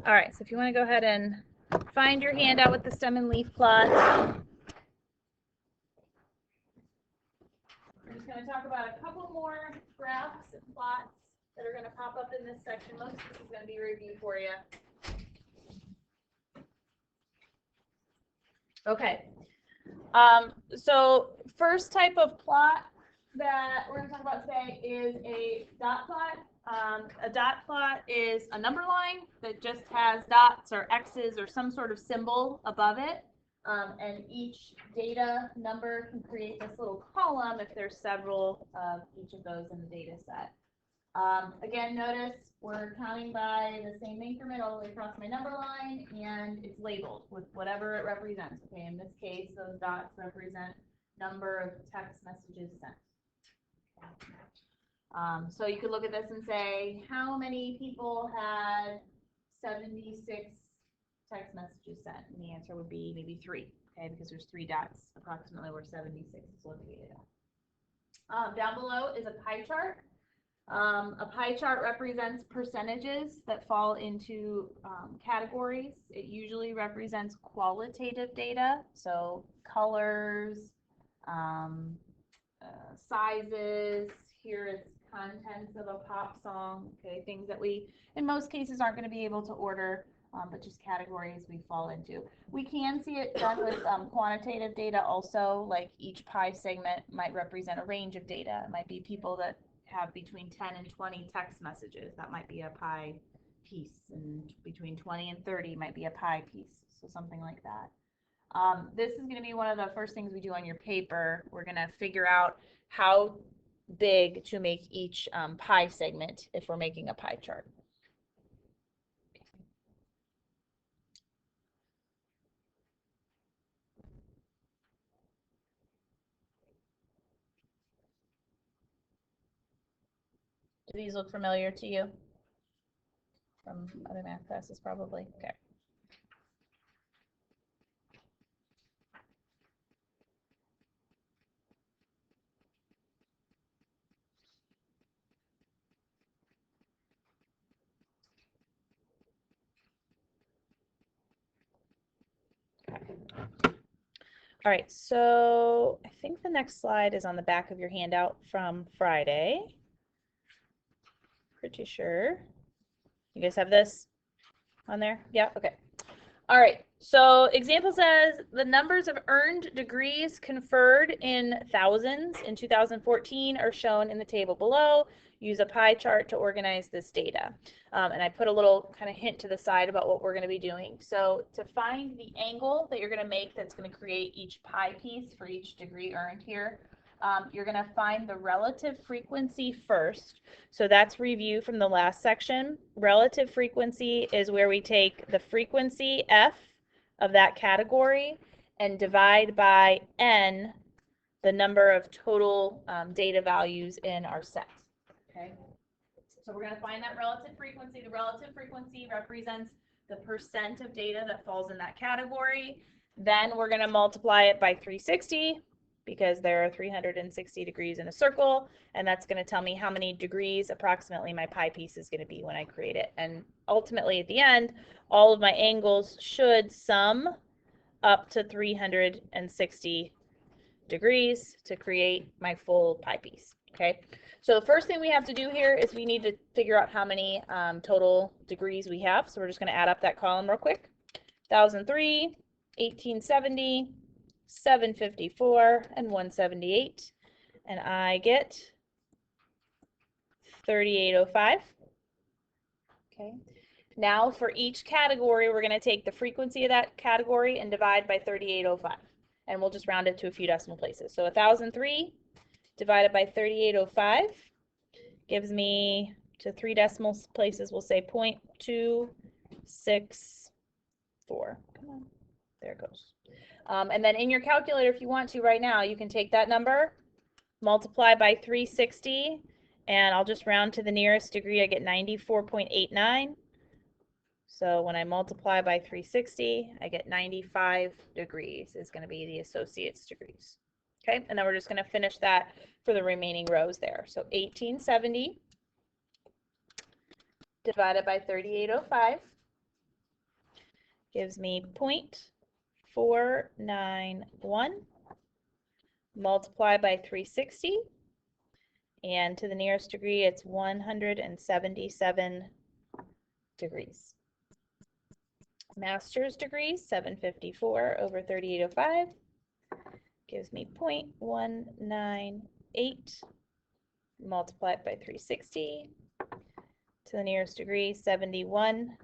All right, so if you want to go ahead and find your handout with the stem and leaf plots. We're just going to talk about a couple more graphs and plots that are going to pop up in this section. Most of this is going to be a review for you. Okay. So first type of plot that we're going to talk about today is a dot plot. A dot plot is a number line that just has dots or X's or some sort of symbol above it. And each data number can create this little column if there's several of each of those in the data set. Again, notice we're counting by the same increment all the way across my number line, and it's labeled with whatever it represents. Okay, in this case, those dots represent number of text messages sent. So you could look at this and say, how many people had 76 text messages sent? And the answer would be maybe 3, okay, because there's 3 dots approximately where 76 is located at. Down below is a pie chart. A pie chart represents percentages that fall into categories. It usually represents qualitative data, so colors, sizes. Here it's contents of a pop song, okay, things that we in most cases aren't going to be able to order, but just categories we fall into. We can see it done with quantitative data also, like each pie segment might represent a range of data. It might be people that have between 10 and 20 text messages. That might be a pie piece, and between 20 and 30 might be a pie piece, so something like that. This is going to be one of the first things we do on your paper. We're going to figure out how big to make each pie segment if we're making a pie chart. Do these look familiar to you from other math classes probably? Okay. All right, so I think the next slide is on the back of your handout from Friday. Pretty sure. You guys have this on there? Yeah, okay. All right, so example says the numbers of earned degrees conferred in thousands in 2014 are shown in the table below. Use a pie chart to organize this data. And I put a little kind of hint to the side about what we're going to be doing. So to find the angle that you're going to make that's going to create each pie piece for each degree earned here, you're going to find the relative frequency first. So that's review from the last section. Relative frequency is where we take the frequency F of that category and divide by N, the number of total data values in our set. Okay, so we're going to find that relative frequency. The relative frequency represents the percent of data that falls in that category. Then we're going to multiply it by 360 because there are 360 degrees in a circle, and that's going to tell me how many degrees approximately my pie piece is going to be when I create it. And ultimately at the end, all of my angles should sum up to 360 degrees to create my full pie piece. Okay, so the first thing we have to do here is we need to figure out how many total degrees we have. So we're just going to add up that column real quick. 1003, 1870, 754, and 178. And I get 3805. Okay. Now for each category, we're going to take the frequency of that category and divide by 3805. And we'll just round it to a few decimal places. So 1003 divided by 3805 gives me, to 3 decimal places, we'll say 0.264. Come on, there it goes. And then in your calculator, if you want to right now, you can take that number, multiply by 360, and I'll just round to the nearest degree. I get 94.89. So when I multiply by 360, I get 95 degrees is going to be the associate's degrees. Okay, and then we're just going to finish that for the remaining rows there. So 1870 divided by 3805 gives me 0.491 multiplied by 360, and to the nearest degree it's 177 degrees. Master's degree, 754 over 3805 gives me 0.198 multiplied by 360, to the nearest degree, 71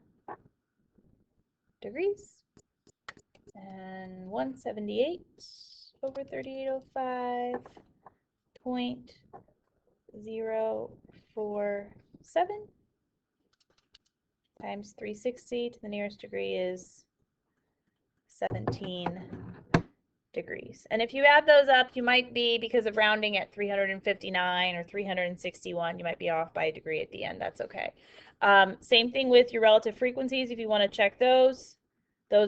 degrees, and 178 over 3805, 0.047 times 360 to the nearest degree is 17 degrees. And if you add those up, you might be, because of rounding, at 359 or 361, you might be off by a degree at the end. That's okay. Same thing with your relative frequencies. If you want to check those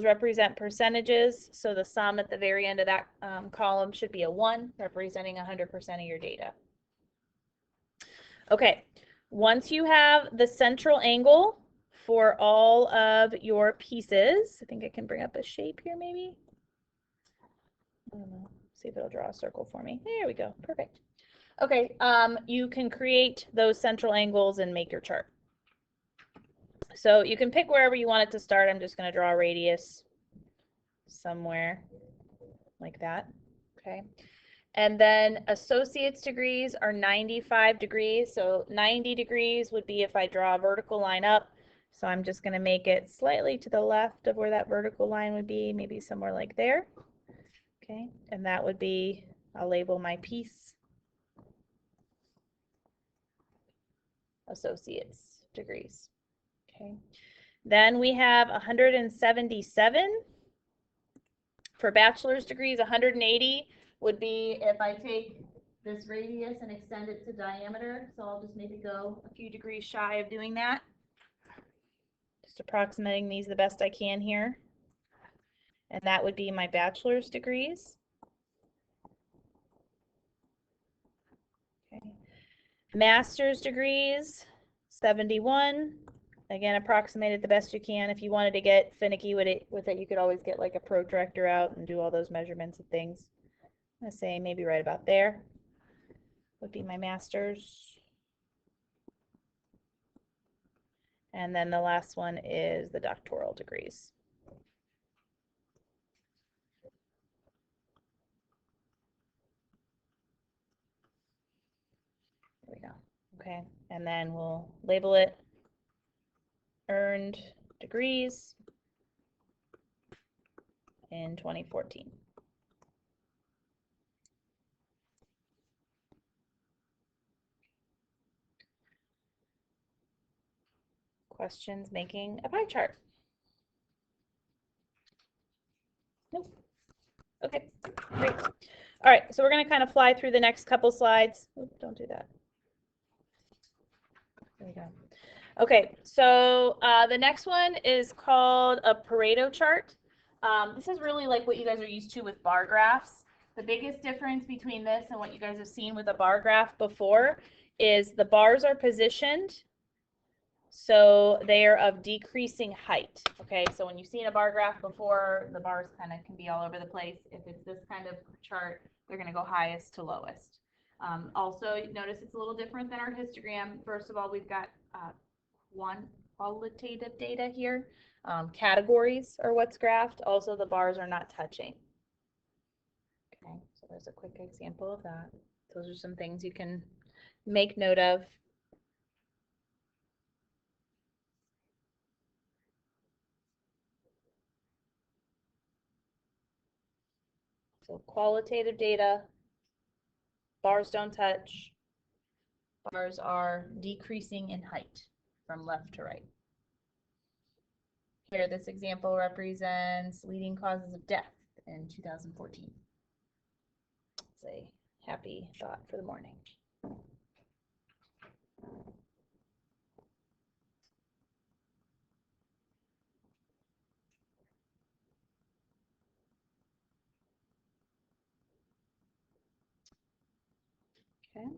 represent percentages. So the sum at the very end of that column should be a 1, representing 100% of your data. Okay, once you have the central angle for all of your pieces, I think I can bring up a shape here maybe. I don't know. See if it'll draw a circle for me. There we go. Perfect. Okay, you can create those central angles and make your chart. So you can pick wherever you want it to start. I'm just going to draw a radius somewhere like that. Okay. And then associates degrees are 95 degrees. So 90 degrees would be if I draw a vertical line up. So I'm just going to make it slightly to the left of where that vertical line would be, maybe somewhere like there. Okay, and that would be, I'll label my piece associates degrees. Okay, then we have 177 for bachelor's degrees. 180 would be if I take this radius and extend it to diameter. So I'll just maybe go a few degrees shy of doing that. Just approximating these the best I can here. And that would be my bachelor's degrees. Okay. Master's degrees, 71. Again, approximate it the best you can. If you wanted to get finicky with it, you could always get like a protractor out and do all those measurements and things. I'm going to say maybe right about there would be my master's. And then the last one is the doctoral degrees. There we go. Okay, and then we'll label it earned degrees in 2014. Questions making a pie chart? Nope. Okay, great. All right, so we're going to kind of fly through the next couple slides. Oops, don't do that. There we go. Okay, so the next one is called a Pareto chart. This is really like what you guys are used to with bar graphs. The biggest difference between this and what you guys have seen with a bar graph before is the bars are positioned so they are of decreasing height. Okay, so when you've seen a bar graph before, the bars kind of can be all over the place. If it's this kind of chart, they're going to go highest to lowest. Also, notice it's a little different than our histogram. First of all, we've got qualitative data here. Categories are what's graphed. Also, the bars are not touching. Okay, so there's a quick example of that. Those are some things you can make note of. So qualitative data, bars don't touch, bars are decreasing in height from left to right. Here, this example represents leading causes of death in 2014. It's a happy thought for the morning. Okay.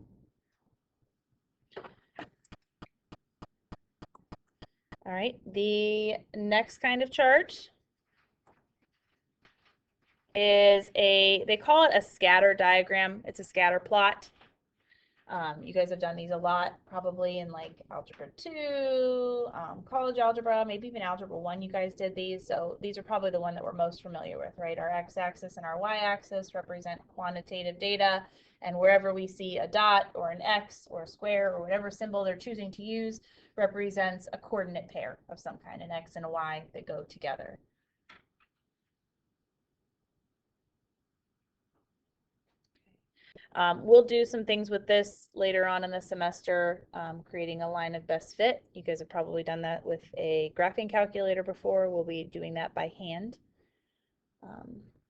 All right, the next kind of chart is they call it a scatter diagram. It's a scatter plot. You guys have done these a lot, probably in like Algebra 2, college algebra, maybe even Algebra 1 you guys did these. So these are probably the one that we're most familiar with, right? Our x-axis and our y-axis represent quantitative data, and wherever we see a dot or an x or a square or whatever symbol they're choosing to use represents a coordinate pair of some kind, an x and a y that go together. We'll do some things with this later on in the semester, creating a line of best fit. You guys have probably done that with a graphing calculator before. We'll be doing that by hand.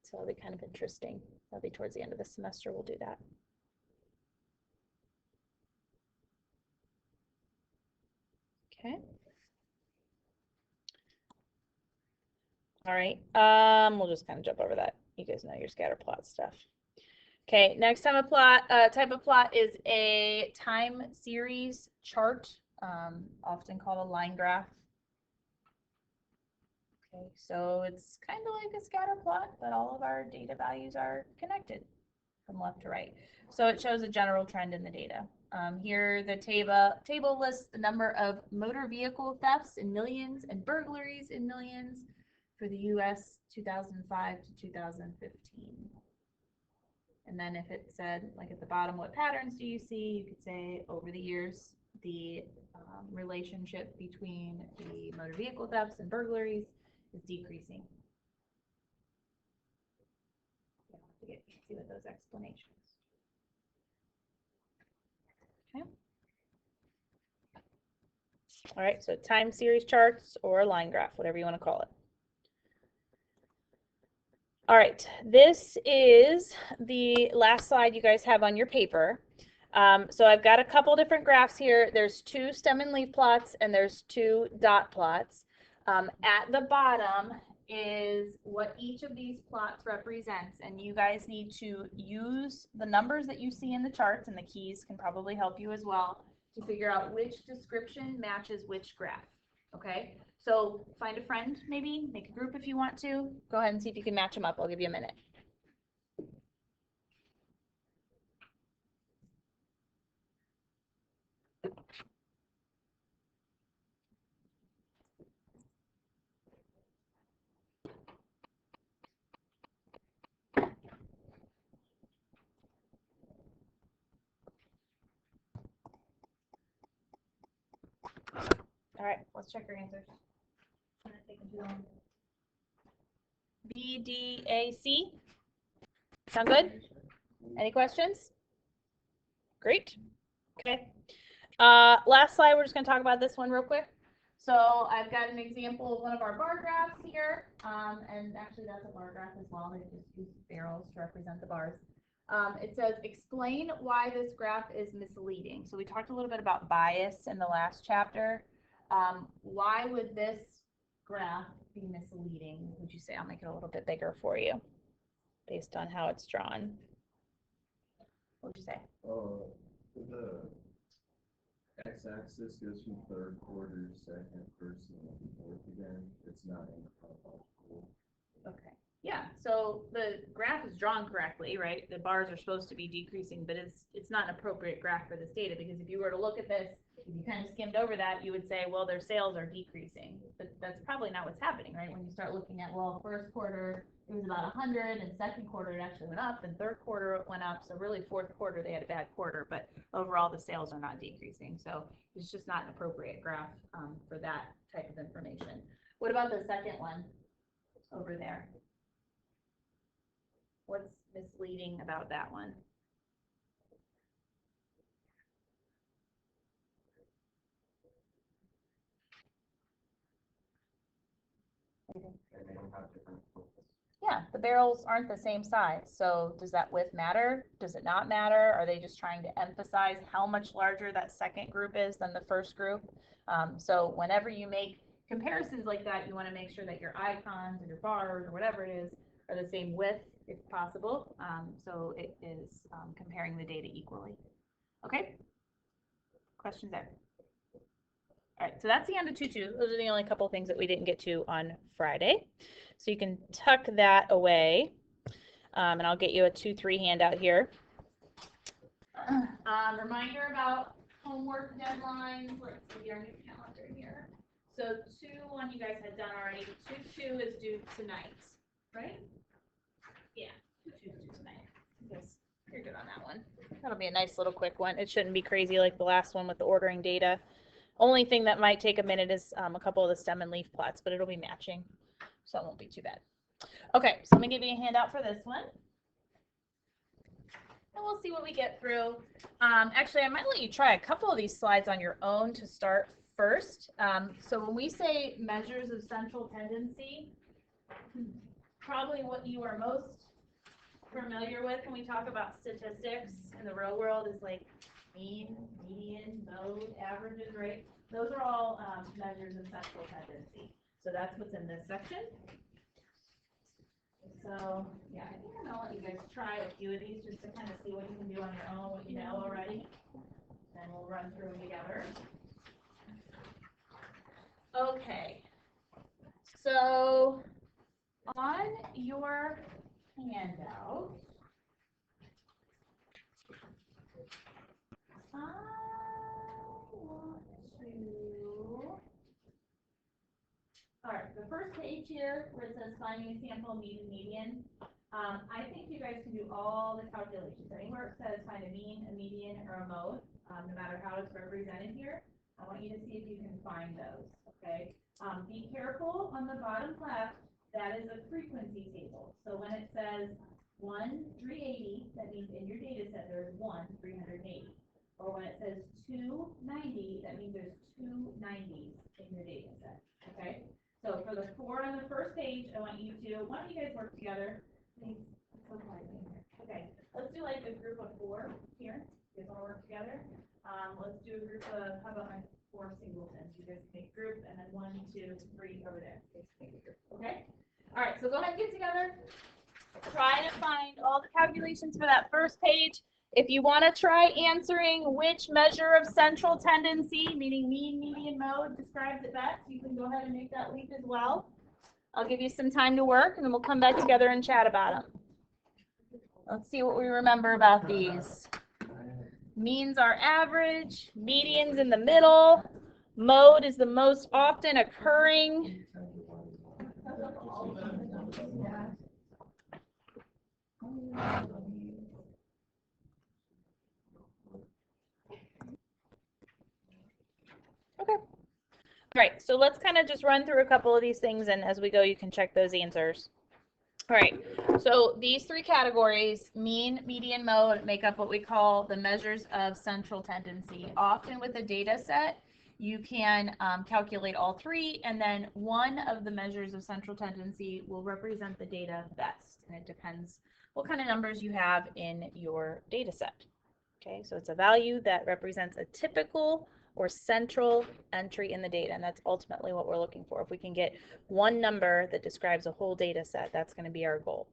So it'll be kind of interesting. That'll be towards the end of the semester. We'll do that. Okay. All right. We'll just kind of jump over that. You guys know your scatter plot stuff. Okay, next type of plot is a time series chart, often called a line graph. Okay, so it's kind of like a scatter plot, but all of our data values are connected from left to right. So it shows a general trend in the data. Here, the table lists the number of motor vehicle thefts in millions and burglaries in millions for the U.S. 2005 to 2015. And then if it said, like at the bottom, what patterns do you see? You could say over the years, the relationship between the motor vehicle thefts and burglaries is decreasing. You have to get see what those explanations. Okay. All right, so time series charts or line graph, whatever you want to call it. All right, this is the last slide you guys have on your paper. So I've got a couple different graphs here. There's two stem and leaf plots and there's two dot plots. At the bottom is what each of these plots represents, and you guys need to use the numbers that you see in the charts, and the keys can probably help you as well, to figure out which description matches which graph. Okay, so find a friend, maybe make a group if you want to. Go ahead and see if you can match them up. I'll give you a minute. All right, let's check your answers. B, D, A, C. Sound good? Any questions? Great. Okay. Last slide, we're just going to talk about this one real quick. So I've got an example of one of our bar graphs here, and actually that's a bar graph as well. They just use barrels to represent the bars. It says, explain why this graph is misleading. So we talked a little bit about bias in the last chapter. Why would this graph be misleading, would you say? I'll make it a little bit bigger for you based on how it's drawn. What would you say? The x-axis goes from third quarter, second, first, and fourth again. It's not in the chronological. Okay. Yeah, so the graph is drawn correctly, right? The bars are supposed to be decreasing, but it's not an appropriate graph for this data, because if you were to look at this, if you kind of skimmed over that, you would say, well, their sales are decreasing. But that's probably not what's happening, right? When you start looking at, well, first quarter, it was about 100, and second quarter, it actually went up, and third quarter, it went up. So really, fourth quarter, they had a bad quarter, but overall, the sales are not decreasing. So it's just not an appropriate graph for that type of information. What about the second one over there? What's misleading about that one? Yeah, the barrels aren't the same size. So does that width matter? Does it not matter? Are they just trying to emphasize how much larger that second group is than the first group? So whenever you make comparisons like that, you want to make sure that your icons or your bars or whatever it is are the same width if possible. So it is comparing the data equally. Okay? Questions there? All right, so that's the end of 2.2. Those are the only couple things that we didn't get to on Friday. So you can tuck that away, and I'll get you a 2-3 handout here. Reminder about homework deadlines. Let's see our new calendar here. So 2-1 you guys had done already. 2-2 is due tonight, right? Yeah, 2-2 is due tonight. Yes, you're good on that one. That'll be a nice little quick one. It shouldn't be crazy like the last one with the ordering data. Only thing that might take a minute is a couple of the stem and leaf plots, but it'll be matching, so it won't be too bad. Okay, so I'm gonna give you a handout for this one. And we'll see what we get through. Actually, I might let you try a couple of these slides on your own to start first. So when we say measures of central tendency, probably what you are most familiar with when we talk about statistics in the real world is like mean, median, mode, averages, right? Those are all measures of central tendency. So that's what's in this section. So, yeah, I think I'm going to let you guys try a few of these just to kind of see what you can do on your own, what you know already. Then we'll run through them together. Okay. So, on your handout, I want to, all right, the first page here where it says finding a sample mean and median, I think you guys can do all the calculations. Anywhere it says find a mean, a median, or a mode, no matter how it's represented here, I want you to see if you can find those, okay? Be careful on the bottom left, that is a frequency table. So when it says 1, 380, that means in your data set there's 380. Or when it says 290, that means there's 2 90s in your data set, okay? So for the 4 on the first page, I want you to, why don't you guys work together? Please. Okay, let's do like a group of 4 here. You guys want to work together? Let's do a group of, how about my 4 singletons? You guys make group, and then 1, 2, 3 over there. Okay? All right, so go ahead and get together. Try to find all the calculations for that first page. If you want to try answering which measure of central tendency, meaning mean, median, mode, describes it best, you can go ahead and make that leap as well. I'll give you some time to work, and then we'll come back together and chat about them. Let's see what we remember about these. Means are average, median's in the middle, mode is the most often occurring. Okay. All right, so let's kind of just run through a couple of these things, and as we go, you can check those answers. All right, so these 3 categories, mean, median, mode, make up what we call the measures of central tendency. Often with a data set, you can calculate all 3, and then one of the measures of central tendency will represent the data best, and it depends what kind of numbers you have in your data set. Okay, so it's a value that represents a typical or central entry in the data, and that's ultimately what we're looking for. If we can get one number that describes a whole data set, that's going to be our goal.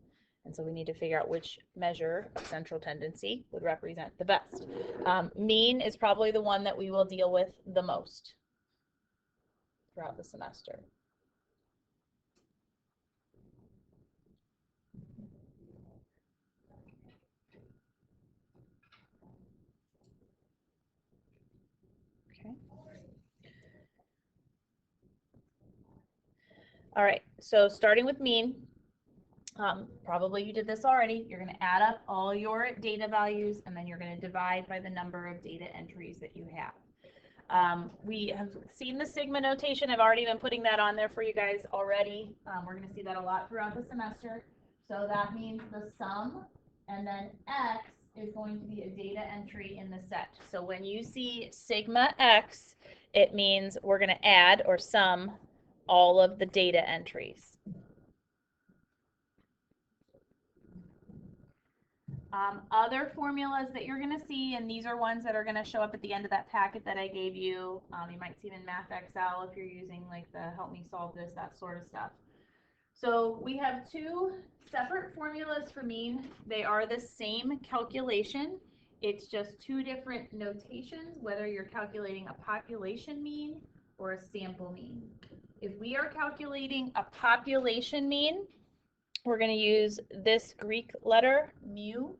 And so we need to figure out which measure of central tendency would represent the best. Mean is probably the one that we will deal with the most throughout the semester. Okay. All right, so starting with mean, probably you did this already. You're going to add up all your data values, and then you're going to divide by the number of data entries that you have. We have seen the sigma notation. I've already been putting that on there for you guys already. We're going to see that a lot throughout the semester. So that means the sum, and then x is going to be a data entry in the set. So when you see sigma x, it means we're going to add or sum all of the data entries. Other formulas that you're going to see, and these are ones that are going to show up at the end of that packet that I gave you. You might see them in Math Excel if you're using like the help me solve this, that sort of stuff. So we have 2 separate formulas for mean. They are the same calculation. It's just 2 different notations, whether you're calculating a population mean or a sample mean? If we are calculating a population mean, we're going to use this Greek letter, mu,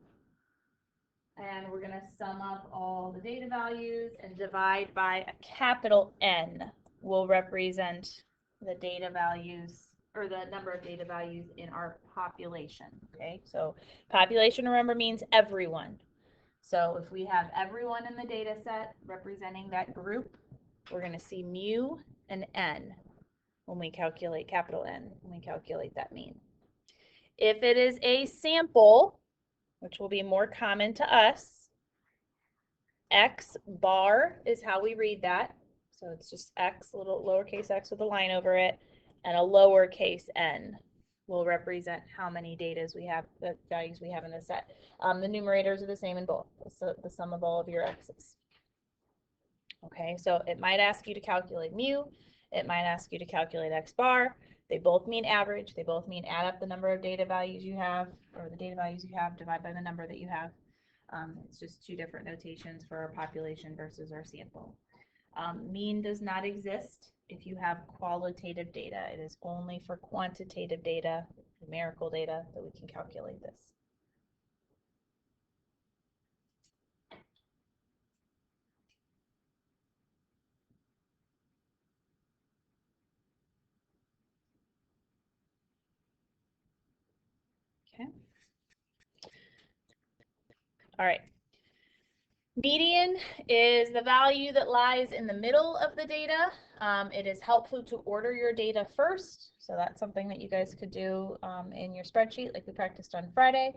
and we're going to sum up all the data values and divide by a capital N will represent the data values or the number of data values in our population. Okay, so population, remember, means everyone. So if we have everyone in the data set representing that group, we're going to see mu and N when we calculate capital N, when we calculate that mean. If it is a sample, which will be more common to us, X bar is how we read that. So it's just X, a little lowercase x with a line over it, and a lowercase n will represent how many datas we have, the values we have in the set. The numerators are the same in both, so the sum of all of your x's. Okay, so it might ask you to calculate mu, it might ask you to calculate x bar. They both mean average, they both mean add up the number of data values you have, or the data values you have, divide by the number that you have. It's just two different notations for our population versus our sample. Mean does not exist if you have qualitative data. It is only for quantitative data, numerical data, that we can calculate this. Okay. All right. Median is the value that lies in the middle of the data. It is helpful to order your data first. So that's something that you guys could do in your spreadsheet like we practiced on Friday.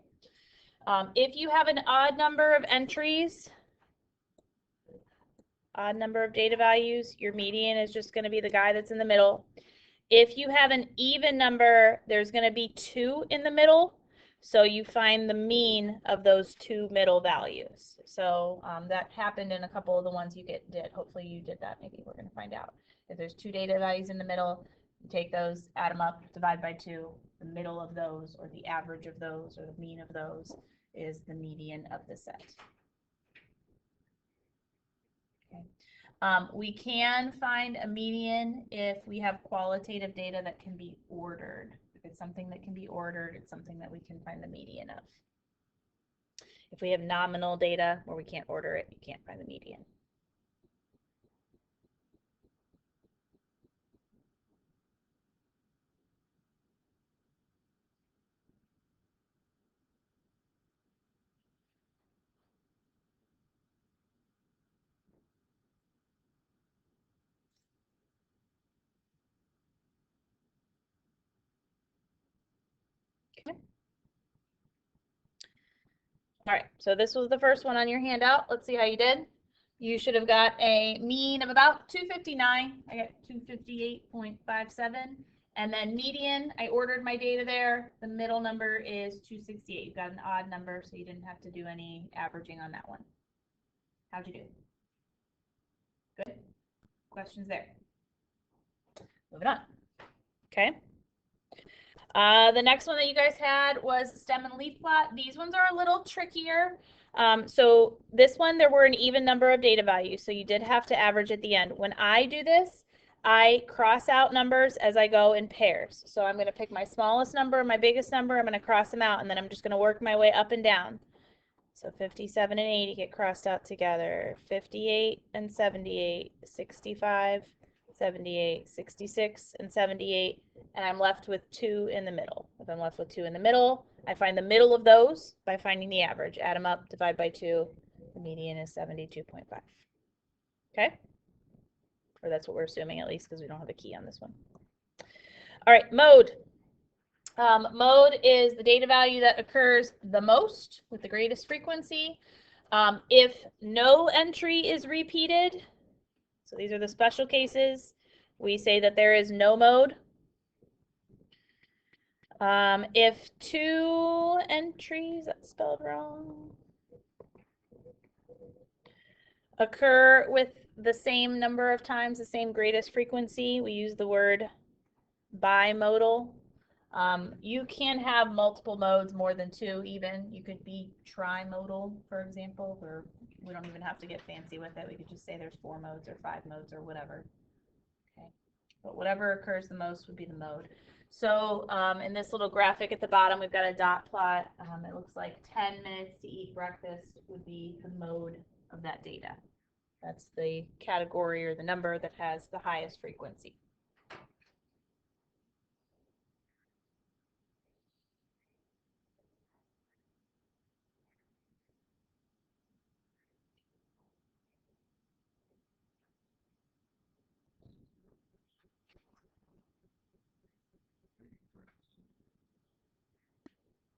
If you have an odd number of entries, odd number of data values, your median is just going to be the guy that's in the middle. If you have an even number, there's going to be 2 in the middle. So you find the mean of those 2 middle values. So that happened in a couple of the ones you did. Hopefully you did that. Maybe we're going to find out. If there's 2 data values in the middle, you take those, add them up, divide by 2. The middle of those, or the average of those, or the mean of those is the median of the set. Okay. We can find a median if we have qualitative data that can be ordered. If it's something that can be ordered, it's something that we can find the median of. If we have nominal data where we can't order it, you can't find the median. Okay. All right, so this was the first one on your handout. Let's see how you did. You should have got a mean of about 259. I got 258.57. And then median, I ordered my data there. The middle number is 268. You got an odd number, so you didn't have to do any averaging on that one. How'd you do? Good. Questions there? Moving on. Okay. The next one that you guys had was stem and leaf plot. These ones are a little trickier. So this one, there were an even number of data values, so you did have to average at the end. When I do this, I cross out numbers as I go in pairs. So I'm going to pick my smallest number, my biggest number, I'm going to cross them out, and then I'm just going to work my way up and down. So 57 and 80 get crossed out together. 58 and 78, 65, 78, 66, and 78, and I'm left with 2 in the middle. If I'm left with 2 in the middle, I find the middle of those by finding the average. Add them up, divide by 2. The median is 72.5. Okay? Or that's what we're assuming, at least, because we don't have a key on this one. All right, mode. Mode is the data value that occurs the most with the greatest frequency. If no entry is repeated, so these are the special cases, we say that there is no mode. If 2 entries, that's spelled wrong, occur with the same number of times, the same greatest frequency, we use the word bimodal. You can have multiple modes, more than 2 even. You could be trimodal, for example, where we don't even have to get fancy with it. We could just say there's 4 modes or 5 modes or whatever. Okay, but whatever occurs the most would be the mode. So in this little graphic at the bottom, we've got a dot plot. It looks like 10 minutes to eat breakfast would be the mode of that data. That's the category or the number that has the highest frequency.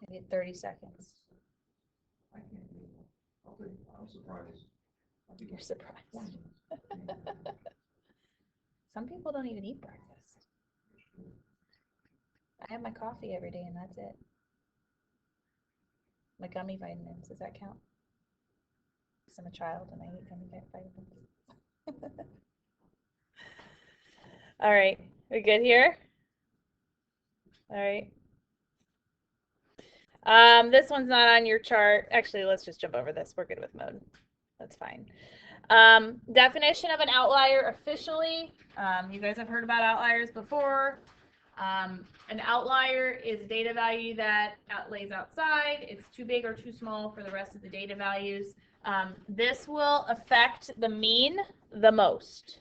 Maybe 30 seconds. I can't do it. I'm surprised. You're surprised. Some people don't even eat breakfast. I have my coffee every day and that's it. My gummy vitamins, does that count? Because I'm a child and I eat gummy vitamins. All right, we good here? All right. This one's not on your chart. Actually, let's just jump over this. We're good with mode. That's fine. Definition of an outlier officially. You guys have heard about outliers before. An outlier is a data value that lays outside. It's too big or too small for the rest of the data values. This will affect the mean the most.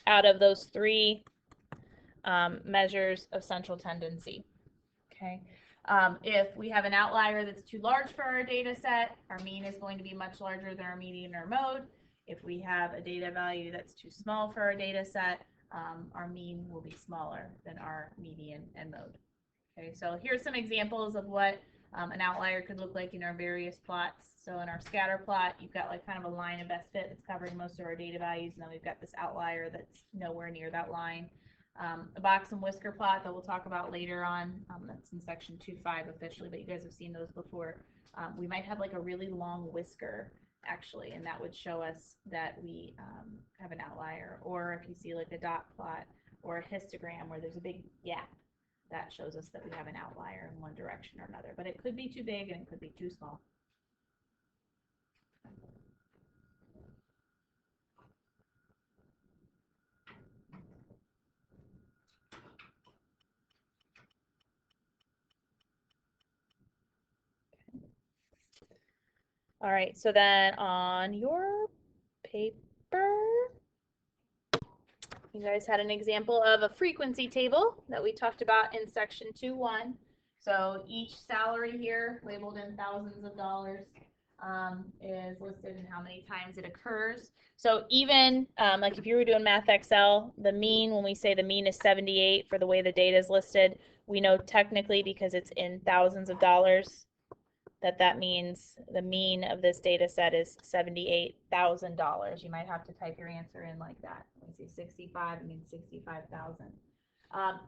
Out of those three measures of central tendency. Okay. If we have an outlier that's too large for our data set, our mean is going to be much larger than our median or mode. If we have a data value that's too small for our data set, our mean will be smaller than our median and mode. Okay, so here's some examples of what an outlier could look like in our various plots. So in our scatter plot, you've got like kind of a line of best fit that's covering most of our data values, and then we've got this outlier that's nowhere near that line. A box and whisker plot that we'll talk about later on, that's in section 2.5 officially, but you guys have seen those before. We might have like a really long whisker actually, and that would show us that we have an outlier. Or if you see like a dot plot or a histogram where there's a big gap, that shows us that we have an outlier in one direction or another, but it could be too big and it could be too small. All right, so then on your paper, you guys had an example of a frequency table that we talked about in section 2.1. So each salary here, labeled in thousands of dollars, is listed in how many times it occurs. So even like if you were doing Math Excel, the mean, when we say the mean is 78 for the way the data is listed, we know technically because it's in thousands of dollars that means the mean of this data set is $78,000. You might have to type your answer in like that. When you see 65, it means 65,000.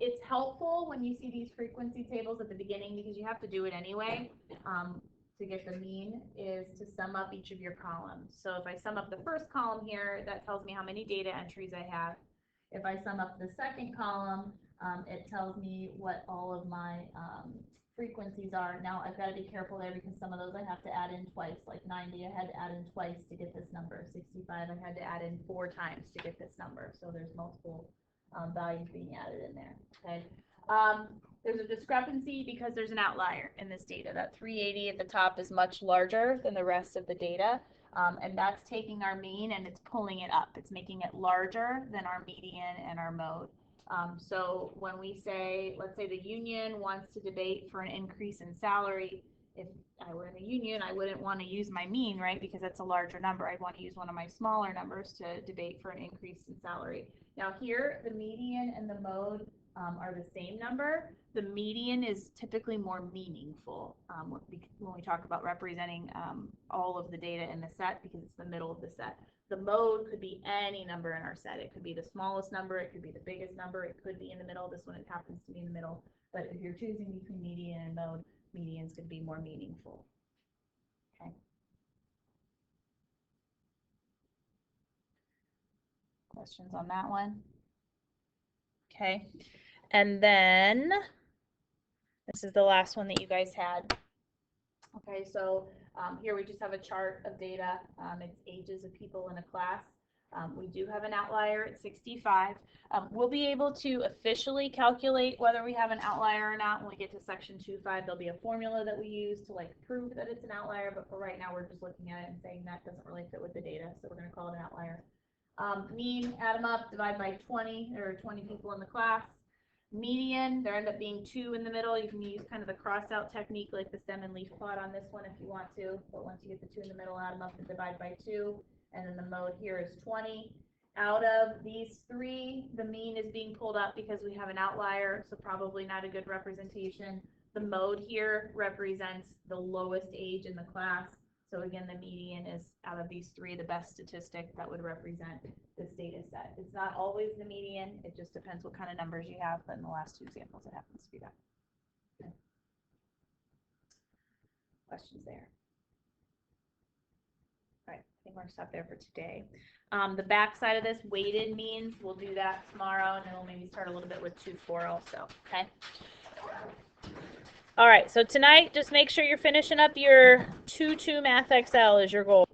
It's helpful when you see these frequency tables at the beginning because you have to do it anyway. To get the mean is to sum up each of your columns. So if I sum up the first column here, that tells me how many data entries I have. If I sum up the second column, it tells me what all of my frequencies are. Now I've got to be careful there because some of those I have to add in twice, like 90 I had to add in twice to get this number, 65 I had to add in 4 times to get this number. So there's multiple values being added in there. Okay. There's a discrepancy because there's an outlier in this data. That 380 at the top is much larger than the rest of the data. And that's taking our mean and it's pulling it up. It's making it larger than our median and our mode. So when we say, let's say the union wants to debate for an increase in salary, if I were in a union, I wouldn't want to use my mean, right? Because that's a larger number. I'd want to use one of my smaller numbers to debate for an increase in salary. Now here, the median and the mode are the same number. The median is typically more meaningful when we talk about representing all of the data in the set because it's the middle of the set. The mode could be any number in our set. It could be the smallest number. It could be the biggest number. It could be in the middle. This one, it happens to be in the middle. But if you're choosing between median and mode, medians could be more meaningful. Okay. Questions on that one? Okay. And then this is the last one that you guys had. Okay, so here we just have a chart of data. It's ages of people in a class. We do have an outlier at 65. We'll be able to officially calculate whether we have an outlier or not when we get to section 2.5. There'll be a formula that we use to like prove that it's an outlier, but for right now we're just looking at it and saying that doesn't really fit with the data, so we're going to call it an outlier. Mean, add them up, divide by 20. There are 20 people in the class. Median, there end up being 2 in the middle. You can use kind of the cross out technique like the stem and leaf plot on this one if you want to, but once you get the 2 in the middle, add them up and divide by 2, and then the mode here is 20. Out of these 3, the mean is being pulled up because we have an outlier, so probably not a good representation. The mode here represents the lowest age in the class. So again, the median is, out of these 3, the best statistic that would represent this data set. It's not always the median. It just depends what kind of numbers you have, but in the last 2 examples, it happens to be that. Okay. Questions there? All right, I think we're going to stop there for today. The back side of this, weighted means, we'll do that tomorrow, and then we'll maybe start a little bit with 2.4 also, okay? All right, so tonight, just make sure you're finishing up your 2.2 Math Excel is your goal.